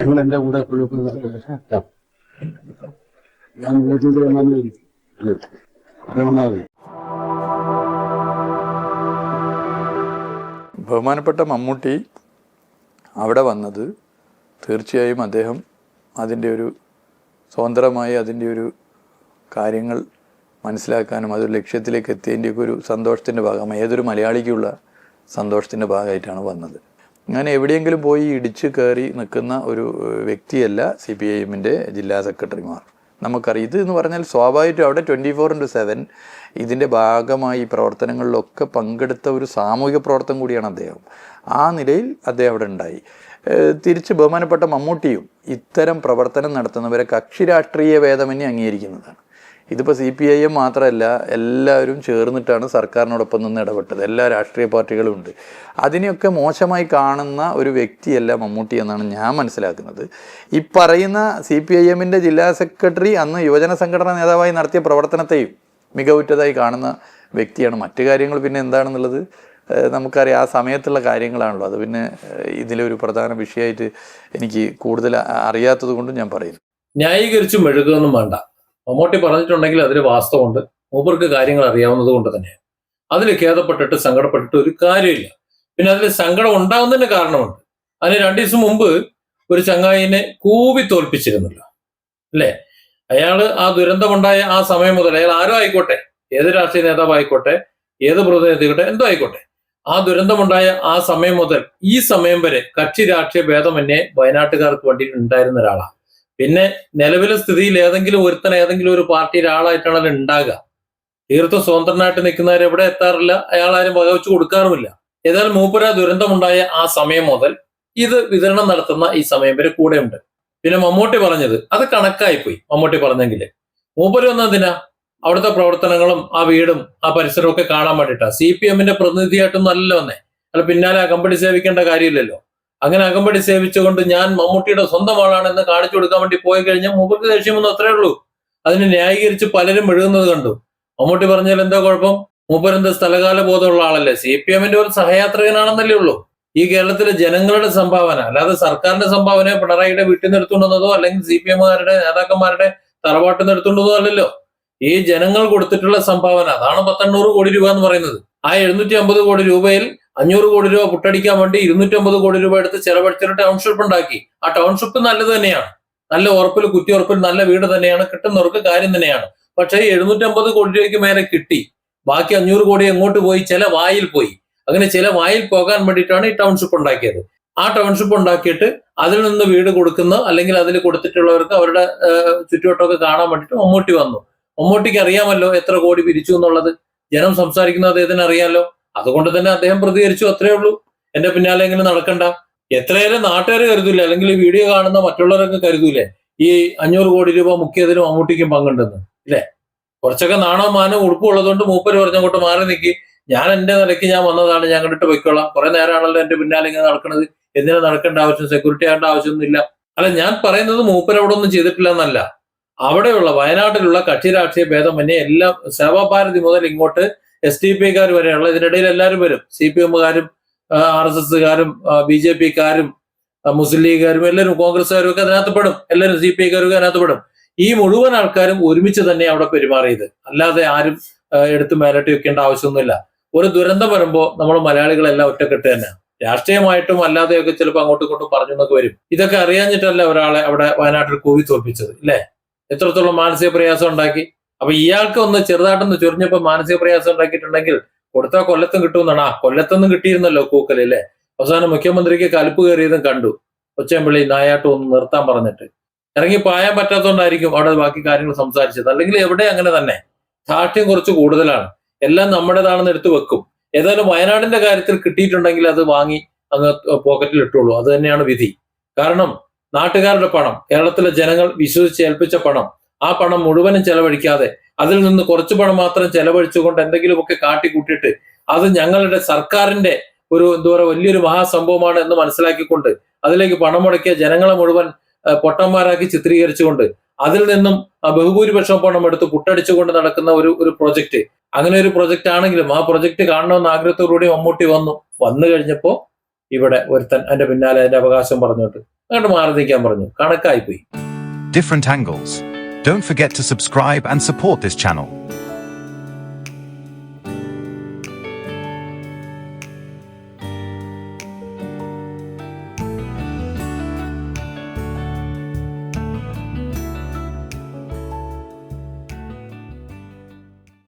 നിങ്ങൾ എന്റെ കൂടെ ഞാൻ വീട്ടിൽ വന്നാൽ ബഹുമാനപ്പെട്ട മമ്മൂട്ടി അവിടെ വന്നത് തീർച്ചയായും അദ്ദേഹം അതിൻ്റെ ഒരു സ്വതന്ത്രമായി അതിൻ്റെ ഒരു കാര്യങ്ങൾ മനസ്സിലാക്കാനും അതൊരു ലക്ഷ്യത്തിലേക്ക് എത്തിയതിൻ്റെയൊക്കെ ഒരു സന്തോഷത്തിൻ്റെ ഭാഗമായി ഏതൊരു മലയാളിക്കുള്ള സന്തോഷത്തിൻ്റെ ഭാഗമായിട്ടാണ് വന്നത്. അങ്ങനെ എവിടെയെങ്കിലും പോയി ഇടിച്ച് കയറി നിൽക്കുന്ന ഒരു വ്യക്തിയല്ല CPIM ജില്ലാ സെക്രട്ടറിമാർ. നമുക്കറിയാം ഇത് എന്ന് പറഞ്ഞാൽ സ്വാഭാവികമായിട്ടും അവിടെ 24/7 ഇതിൻ്റെ ഭാഗമായി പ്രവർത്തനങ്ങളിലൊക്കെ പങ്കെടുത്ത ഒരു സാമൂഹിക പ്രവർത്തനം കൂടിയാണ് അദ്ദേഹം. ആ നിലയിൽ അദ്ദേഹം അവിടെ ഉണ്ടായി. തിരിച്ച് ബഹുമാനപ്പെട്ട മമ്മൂട്ടിയും ഇത്തരം പ്രവർത്തനം നടത്തുന്നവരെ കക്ഷി രാഷ്ട്രീയ ഭേദമന്യേ അംഗീകരിക്കുന്നതാണ്. ഇതിപ്പോൾ CPIM മാത്രമല്ല, എല്ലാവരും ചേർന്നിട്ടാണ് സർക്കാരിനോടൊപ്പം നിന്ന് ഇടപെട്ടത്. എല്ലാ രാഷ്ട്രീയ പാർട്ടികളും ഉണ്ട്. അതിനെയൊക്കെ മോശമായി കാണുന്ന ഒരു വ്യക്തിയല്ല മമ്മൂട്ടി എന്നാണ് ഞാൻ മനസ്സിലാക്കുന്നത്. ഈ പറയുന്ന CPIM ജില്ലാ സെക്രട്ടറി അന്ന് യുവജന സംഘടനാ നേതാവായി നടത്തിയ പ്രവർത്തനത്തെയും മികവുറ്റതായി കാണുന്ന വ്യക്തിയാണ്. മറ്റു കാര്യങ്ങൾ പിന്നെ എന്താണെന്നുള്ളത് നമുക്കറിയാം, ആ സമയത്തുള്ള കാര്യങ്ങളാണല്ലോ. അത് പിന്നെ ഇതിലൊരു പ്രധാന വിഷയമായിട്ട് എനിക്ക് കൂടുതൽ അറിയാത്തത് കൊണ്ടും ഞാൻ പറയുന്നു. ന്യായീകരിച്ചും മെഴുകുകയൊന്നും വേണ്ട. മമ്മൂട്ടി പറഞ്ഞിട്ടുണ്ടെങ്കിൽ അതിൽ വാസ്തവമുണ്ട്. മൂപ്പർക്ക് കാര്യങ്ങൾ അറിയാവുന്നത് കൊണ്ട് തന്നെ അതിൽ ഖേദപ്പെട്ടിട്ട് സങ്കടപ്പെട്ടിട്ട് ഒരു കാര്യമില്ല. പിന്നെ അതിൽ സങ്കടം ഉണ്ടാകുന്നതിന് കാരണമുണ്ട്. അതിന് 2 ദിവസം മുമ്പ് ഒരു ചങ്ങായിനെ കൂവി തോൽപ്പിച്ചിരുന്നല്ലോ, അല്ലേ? അയാള് ആ ദുരന്തമുണ്ടായ ആ സമയം മുതൽ, അയാൾ ആരോ ആയിക്കോട്ടെ, ഏത് രാഷ്ട്രീയ നേതാവായിക്കോട്ടെ, ഏത് പ്രതിനിധികട്ടെ, എന്തോ ആയിക്കോട്ടെ, ആ ദുരന്തമുണ്ടായ ആ സമയം മുതൽ ഈ സമയം വരെ കക്ഷി രാഷ്ട്രീയ ഭേദമന്യേ വയനാട്ടുകാർക്ക് വേണ്ടി ഉണ്ടായിരുന്ന ഒരാളാണ്. പിന്നെ നിലവിലെ സ്ഥിതിയിൽ ഏതെങ്കിലും ഏതെങ്കിലും ഒരു പാർട്ടിയുടെ ആളായിട്ടാണല്ലോ ഉണ്ടാകുക. തീർത്തും സ്വതന്ത്രനായിട്ട് നിൽക്കുന്നവർ എവിടെ എത്താറില്ല, അയാളാരും വകവെച്ച് കൊടുക്കാറുമില്ല. ഏതായാലും മൂപ്പര ദുരന്തമുണ്ടായ ആ സമയം മുതൽ ഇത് വിതരണം നടത്തുന്ന ഈ സമയം വരെ കൂടെയുണ്ട്. പിന്നെ മമ്മൂട്ടി പറഞ്ഞത് അത് കണക്കായിപ്പോയി. മമ്മൂട്ടി പറഞ്ഞെങ്കിൽ മൂപ്പര് വന്നതിനാ അവിടുത്തെ പ്രവർത്തനങ്ങളും ആ വീടും ആ പരിസരവും ഒക്കെ കാണാൻ വേണ്ടിയിട്ടാ. CPM പ്രതിനിധിയായിട്ടൊന്നും അല്ല വന്നേ. അല്ല പിന്നാലെ അകമ്പടി സേവിക്കേണ്ട കാര്യമില്ലല്ലോ. അങ്ങനെ അകമ്പടി സേവിച്ചുകൊണ്ട് ഞാൻ മമ്മൂട്ടിയുടെ സ്വന്തം ആളാണെന്ന് കാണിച്ചു കൊടുക്കാൻ വേണ്ടി പോയി കഴിഞ്ഞാൽ മൂപ്പർക്ക് ദേഷ്യമൊന്നും അത്രേ ഉള്ളൂ. അതിനെ ന്യായീകരിച്ച് പലരും എഴുതുന്നത് കണ്ടു. മമ്മൂട്ടി പറഞ്ഞാൽ എന്താ കുഴപ്പം? മൂപ്പരെന്താ സ്ഥലകാല ബോധമുള്ള ആളല്ലേ? CPM ഒരു സഹയാത്രികനാണെന്നല്ലേ ഉള്ളൂ. ഈ കേരളത്തിലെ ജനങ്ങളുടെ സംഭാവന, അല്ലാതെ സർക്കാരിന്റെ സംഭാവന പിണറായിയുടെ വീട്ടിൽ നിന്ന് എടുത്തുകൊണ്ടുവന്നതോ അല്ലെങ്കിൽ CPM നേതാക്കന്മാരുടെ തറവാട്ടിൽ നിന്ന് എടുത്തുകൊണ്ടതോ അല്ലല്ലോ. ഈ ജനങ്ങൾ കൊടുത്തിട്ടുള്ള സംഭാവന, അതാണ് 1,800 കോടി രൂപ എന്ന് പറയുന്നത്. ആ 750 കോടി രൂപയിൽ 500 കോടി രൂപ പുട്ടടിക്കാൻ വേണ്ടി 250 കോടി രൂപ എടുത്ത് ചെലവഴിച്ചൊരു ടൗൺഷിപ്പ് ഉണ്ടാക്കി. ആ ടൗൺഷിപ്പ് നല്ലത് തന്നെയാണ്, നല്ല ഉറപ്പിൽ കുറ്റിയുറപ്പിൽ നല്ല വീട് തന്നെയാണ്, കിട്ടുന്നവർക്ക് കാര്യം തന്നെയാണ്. പക്ഷേ 750 കോടി രൂപയ്ക്ക് മേലെ കിട്ടി, ബാക്കി 500 കോടി എങ്ങോട്ട് പോയി? ചില വായിൽ പോയി. അങ്ങനെ ചില വായിൽ പോകാൻ വേണ്ടിയിട്ടാണ് ഈ ടൗൺഷിപ്പ് ഉണ്ടാക്കിയത്. ആ ടൗൺഷിപ്പ് ഉണ്ടാക്കിയിട്ട് അതിൽ നിന്ന് വീട് കൊടുക്കുന്ന അല്ലെങ്കിൽ അതിൽ കൊടുത്തിട്ടുള്ളവർക്ക് അവരുടെ ചുറ്റുവട്ടമൊക്കെ കാണാൻ വേണ്ടിയിട്ട് മമ്മൂട്ടി വന്നു. മമ്മൂട്ടിക്ക് അറിയാമല്ലോ എത്ര കോടി പിരിച്ചു എന്നുള്ളത്. ജനം സംസാരിക്കുന്നത് അദ്ദേഹത്തിന് അറിയാമല്ലോ. അതുകൊണ്ട് തന്നെ അദ്ദേഹം പ്രതികരിച്ചു, അത്രേ ഉള്ളൂ. എന്റെ പിന്നാലെ എങ്ങനെ നടക്കണ്ട. എത്രയേറെ നാട്ടുകാർ കരുതൂലേ, അല്ലെങ്കിൽ ഈ വീഡിയോ കാണുന്ന മറ്റുള്ളവരൊക്കെ കരുതൂലേ ഈ 500 കോടി രൂപ മുഖ്യതിനും മമ്മൂട്ടിക്കും പങ്കുണ്ടെന്ന്, ഇല്ലേ? കുറച്ചൊക്കെ നാണോ മാനോ ഉടുപ്പുള്ളതുകൊണ്ട് മൂപ്പര് പറഞ്ഞങ്ങോട്ട് മാറി നിൽക്കി. ഞാൻ എന്റെ നിലയ്ക്ക് ഞാൻ വന്നതാണ്, ഞാൻ കണ്ടിട്ട് പൊയ്ക്കോളാം. കുറെ നേരമാണല്ലോ എന്റെ പിന്നാലെ ഇങ്ങനെ നടക്കുന്നത്, എന്തിനാ നടക്കേണ്ട ആവശ്യം? സെക്യൂരിറ്റി ആകേണ്ട ആവശ്യമൊന്നുമില്ല. അല്ല, ഞാൻ പറയുന്നത് മൂപ്പര് അവിടെ ഒന്നും ചെയ്തിട്ടില്ല എന്നല്ല. അവിടെയുള്ള വയനാട്ടിലുള്ള കക്ഷി രാഷ്ട്രീയ ഭേദമന്യേ എല്ലാം സേവാഭാരതി മുതൽ ഇങ്ങോട്ട് SDPക്കാർ വരെയുള്ള, ഇതിനിടയിൽ എല്ലാവരും വരും. CPMകാരും RSSകാരും BJPക്കാരും മുസ്ലിം ലീഗുകാരും എല്ലാവരും, കോൺഗ്രസ്സുകാരും ഒക്കെ അതിനകത്ത് പെടും. എല്ലാവരും CPIക്കാരും ഒക്കെ അതിനകത്ത് പെടും. ഈ മുഴുവൻ ആൾക്കാരും ഒരുമിച്ച് തന്നെ അവിടെ പെരുമാറിയത്, അല്ലാതെ ആരും എടുത്ത് മേലട്ടി വെക്കേണ്ട ആവശ്യമൊന്നുമില്ല. ഒരു ദുരന്തം വരുമ്പോൾ നമ്മൾ മലയാളികളെല്ലാം ഒറ്റക്കെട്ട് തന്നെ, രാഷ്ട്രീയമായിട്ടും അല്ലാതെയൊക്കെ ചിലപ്പോൾ അങ്ങോട്ടും ഇങ്ങോട്ടും പറഞ്ഞു എന്നൊക്കെ വരും. ഇതൊക്കെ അറിയാഞ്ഞിട്ടല്ല ഒരാളെ അവിടെ വയനാട്ടിൽ കൂവി തോൽപ്പിച്ചത്, ഇല്ലേ? എത്രത്തോളം മാനസിക പ്രയാസം ഉണ്ടാക്കി. അപ്പൊ ഇയാൾക്ക് ഒന്ന് ചെറുതായിട്ടൊന്ന് ചൊറിഞ്ഞപ്പോ മാനസിക പ്രയാസം ഉണ്ടാക്കിയിട്ടുണ്ടെങ്കിൽ കൊടുത്താൽ കൊല്ലത്തും കിട്ടുമെന്നാണ്. ആ കൊല്ലത്തൊന്നും കിട്ടിയിരുന്നല്ലോ കൂക്കൽ, അല്ലേ? അവസാനം മുഖ്യമന്ത്രിക്ക് കലിപ്പ് കയറിയതും കണ്ടു. ഒച്ചയമ്പള്ളി നായാട്ടും ഒന്ന് നിർത്താൻ പറഞ്ഞിട്ട് ഇറങ്ങി പായാൻ പറ്റാത്തതുകൊണ്ടായിരിക്കും അവിടെ ബാക്കി കാര്യങ്ങൾ സംസാരിച്ചത്. അല്ലെങ്കിൽ എവിടെ അങ്ങനെ തന്നെ ധാർഷ്ട്യം കുറച്ച് കൂടുതലാണ്. എല്ലാം നമ്മുടേതാണെന്ന് എടുത്തു വെക്കും. ഏതായാലും വയനാടിന്റെ കാര്യത്തിൽ കിട്ടിയിട്ടുണ്ടെങ്കിൽ അത് വാങ്ങി അങ്ങ് പോക്കറ്റിൽ ഇട്ടുള്ളൂ. അത് തന്നെയാണ് വിധി. കാരണം നാട്ടുകാരുടെ പണം, കേരളത്തിലെ ജനങ്ങൾ വിശ്വസിച്ച് ഏൽപ്പിച്ച പണം, ആ പണം മുഴുവനും ചെലവഴിക്കാതെ അതിൽ നിന്ന് കുറച്ച് പണം മാത്രം ചെലവഴിച്ചുകൊണ്ട് എന്തെങ്കിലുമൊക്കെ കാട്ടിക്കൂട്ടിയിട്ട് അത് ഞങ്ങളുടെ സർക്കാരിന്റെ ഒരു എന്താ പറയുക വലിയൊരു മഹാസംഭവമാണ് എന്ന് മനസ്സിലാക്കിക്കൊണ്ട് അതിലേക്ക് പണം മുടക്കിയ ജനങ്ങളെ മുഴുവൻ പൊട്ടന്മാരാക്കി ചിത്രീകരിച്ചുകൊണ്ട് അതിൽ നിന്നും ബഹുഭൂരിപക്ഷം പണം എടുത്ത് പുട്ടടിച്ചുകൊണ്ട് നടക്കുന്ന ഒരു പ്രൊജക്ട്, അങ്ങനെ ഒരു പ്രൊജക്ട് ആണെങ്കിലും ആ പ്രൊജക്ട് കാണണമെന്ന് ആഗ്രഹത്തോടുകൂടി മമ്മൂട്ടി വന്നു കഴിഞ്ഞപ്പോ ഇവിടെ ഒരുത്തൻ അതിന്റെ പിന്നാലെ അതിന്റെ അവകാശം പറഞ്ഞോട്ട് അങ്ങോട്ട് മാറി നിൽക്കാൻ പറഞ്ഞു. കണക്കായിപ്പോയി. Different angles. Don't forget to subscribe and support this channel.